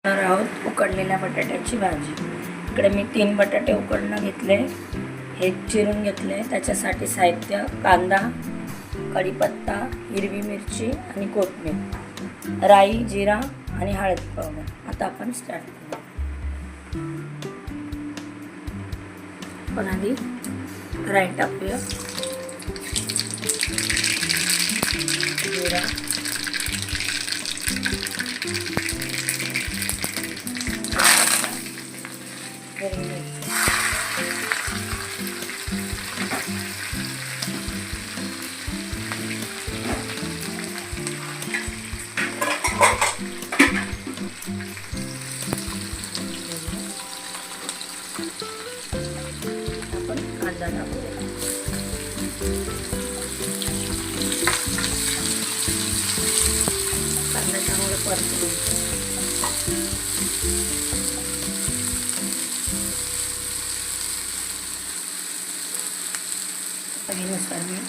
आहोत उकडलेल्या बटाट्याची भाजी। इकडे मी 3 बटाटे उकडणं घेतले, हे चिरून घेतले। त्याच्यासाठी साहित्य: कांदा, कढीपत्ता, हिरवी मिरची आणि कोथिंबीर, राई, जिरा आणि हळद पावडर। आता आपण स्टार्ट करू। पण आधी राई टाकूया, जिरा, आपण कांदा टाकूया। कांदा चांगला परतून चवीनुसार मीठ,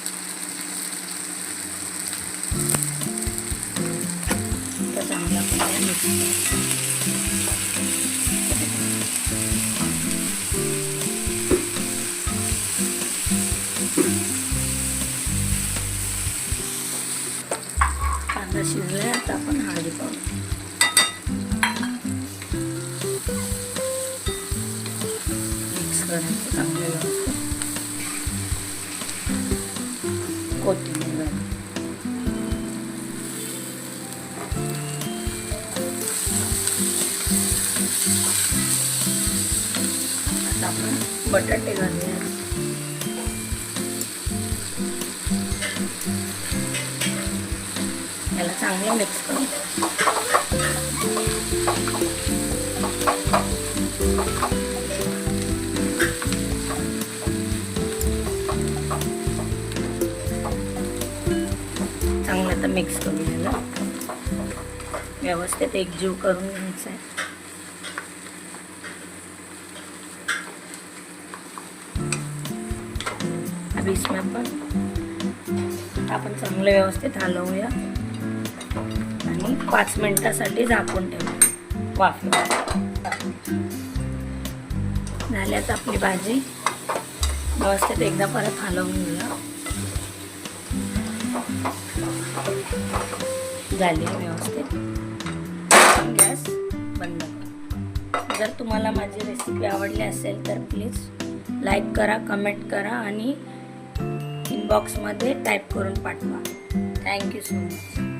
चांगला मिक्स कांदा शिजलाय। आता आपण हळदी पावडर, मिक्स करायचं चांगलं व्यवस्थित। कोथिंबीर, आता आपण बटाटे घालूया। याला चांगलं मिक्स करू। चांगलं आता मिक्स करू। याला व्यवस्थित एकजीव करून घ्यायचं आहे। अब इसमें आपण चांगलं व्यवस्थित हलवूया आणि 5 मिनिटासाठी झाकून ठेवूया वाफेवर। झाल्यात आपली भाजी। व्यवस्थित एकदा परत हलवून घेऊया। झाली व्यवस्थित, गॅस बंद करा। जर तुम्हाला माझी रेसिपी आवडली असेल तर प्लीज लाईक करा, कमेंट करा आणि इनबॉक्समध्ये टाईप करून पाठवा। Thank you so much.